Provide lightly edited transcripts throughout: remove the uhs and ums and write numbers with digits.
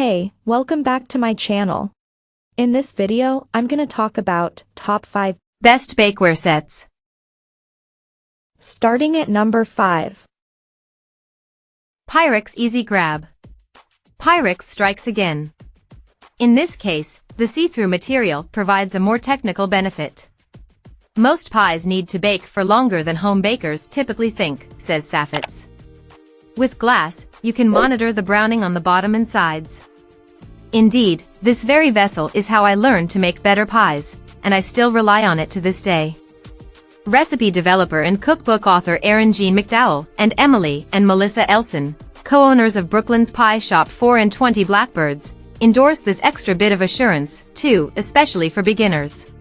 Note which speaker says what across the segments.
Speaker 1: Hey, welcome back to my channel. In this video, I'm gonna talk about top 5
Speaker 2: best bakeware sets.
Speaker 1: Starting at number 5.
Speaker 2: Pyrex Easy Grab. Pyrex strikes again. In this case, the see-through material provides a more technical benefit. Most pies need to bake for longer than home bakers typically think, says Safetz. With glass, you can monitor the browning on the bottom and sides. Indeed, this very vessel is how I learned to make better pies, and I still rely on it to this day. Recipe developer and cookbook author Erin Jean McDowell and Emily and Melissa Elson, co-owners of Brooklyn's pie shop 4 and 20 Blackbirds, endorse this extra bit of assurance, too, especially for beginners.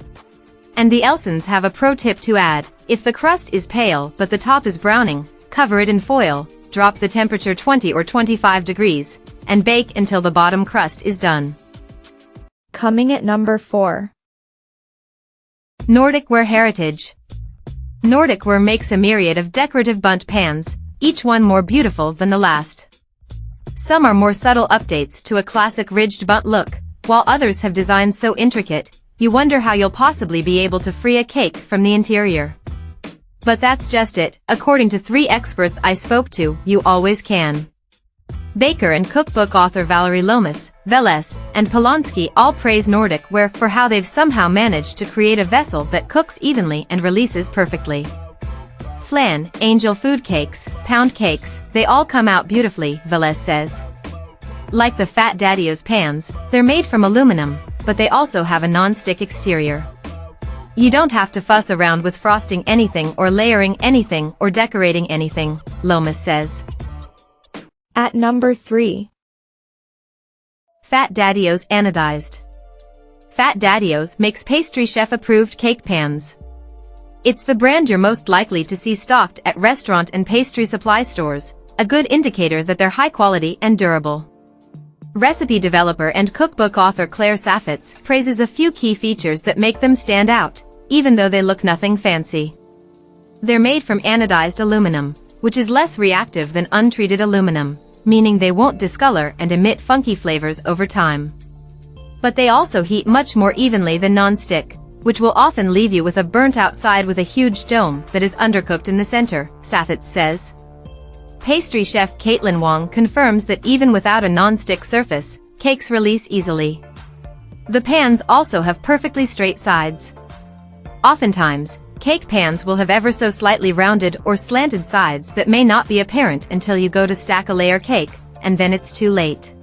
Speaker 2: And the Elsons have a pro tip to add: if the crust is pale but the top is browning, cover it in foil, drop the temperature 20 or 25 degrees, and bake until the bottom crust is done.
Speaker 1: Coming at number 4.
Speaker 2: Nordic Ware Heritage. Nordic Ware makes a myriad of decorative bundt pans, each one more beautiful than the last. Some are more subtle updates to a classic ridged bundt look, while others have designs so intricate, you wonder how you'll possibly be able to free a cake from the interior. But that's just it, according to 3 experts I spoke to, you always can. Baker and cookbook author Valerie Lomas, Veles, and Polonsky all praise Nordic Ware for how they've somehow managed to create a vessel that cooks evenly and releases perfectly. Flan, angel food cakes, pound cakes, they all come out beautifully, Veles says. Like the Fat Daddio's pans, they're made from aluminum, but they also have a non-stick exterior. You don't have to fuss around with frosting anything or layering anything or decorating anything, Lomas says.
Speaker 1: At number 3.
Speaker 2: Fat Daddio's Anodized. Fat Daddio's makes pastry chef-approved cake pans. It's the brand you're most likely to see stocked at restaurant and pastry supply stores, a good indicator that they're high quality and durable. Recipe developer and cookbook author Claire Safetz praises a few key features that make them stand out, even though they look nothing fancy. They're made from anodized aluminum, which is less reactive than untreated aluminum, meaning they won't discolor and emit funky flavors over time. But they also heat much more evenly than non-stick, which will often leave you with a burnt outside with a huge dome that is undercooked in the center, Safetz says. Pastry chef Caitlin Wong confirms that even without a non-stick surface, cakes release easily. The pans also have perfectly straight sides. Oftentimes, cake pans will have ever so slightly rounded or slanted sides that may not be apparent until you go to stack a layer cake, and then it's too late.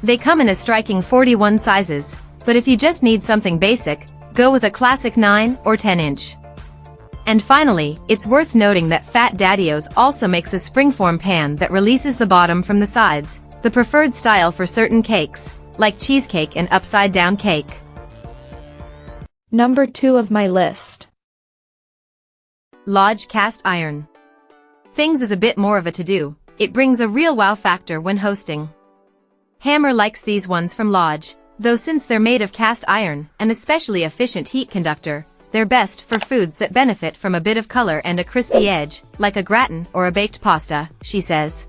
Speaker 2: They come in a striking 41 sizes, but if you just need something basic, go with a classic 9 or 10-inch. And finally, it's worth noting that Fat Daddio's also makes a springform pan that releases the bottom from the sides, the preferred style for certain cakes, like cheesecake and upside-down cake.
Speaker 1: Number 2 of my list.
Speaker 2: Lodge Cast Iron. Things is a bit more of a to-do. It brings a real wow factor when hosting. Hammer likes these ones from Lodge, though since they're made of cast iron, an especially efficient heat conductor, they're best for foods that benefit from a bit of color and a crispy edge, like a gratin or a baked pasta, she says.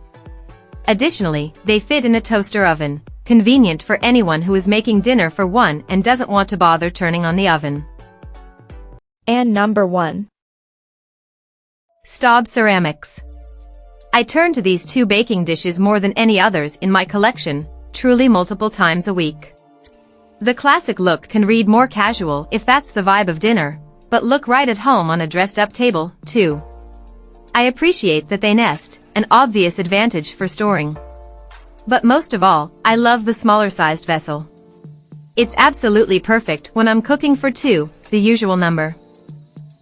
Speaker 2: Additionally, they fit in a toaster oven, convenient for anyone who is making dinner for one and doesn't want to bother turning on the oven.
Speaker 1: And number 1.
Speaker 2: STAUB Ceramics. I turn to these 2 baking dishes more than any others in my collection, truly multiple times a week. The classic look can read more casual if that's the vibe of dinner, but look right at home on a dressed-up table, too. I appreciate that they nest, an obvious advantage for storing. But most of all, I love the smaller-sized vessel. It's absolutely perfect when I'm cooking for 2, the usual number.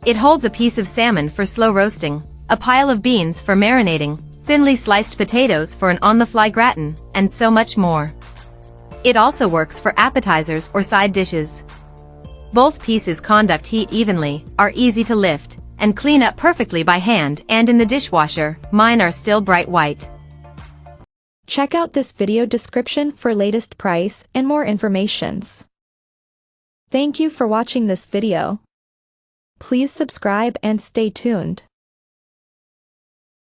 Speaker 2: It holds a piece of salmon for slow roasting, a pile of beans for marinating, thinly sliced potatoes for an on-the-fly gratin, and so much more. It also works for appetizers or side dishes. Both pieces conduct heat evenly, are easy to lift, and clean up perfectly by hand and in the dishwasher. Mine are still bright white.
Speaker 1: Check out this video description for latest price and more informations. Thank you for watching this video. Please subscribe and stay tuned.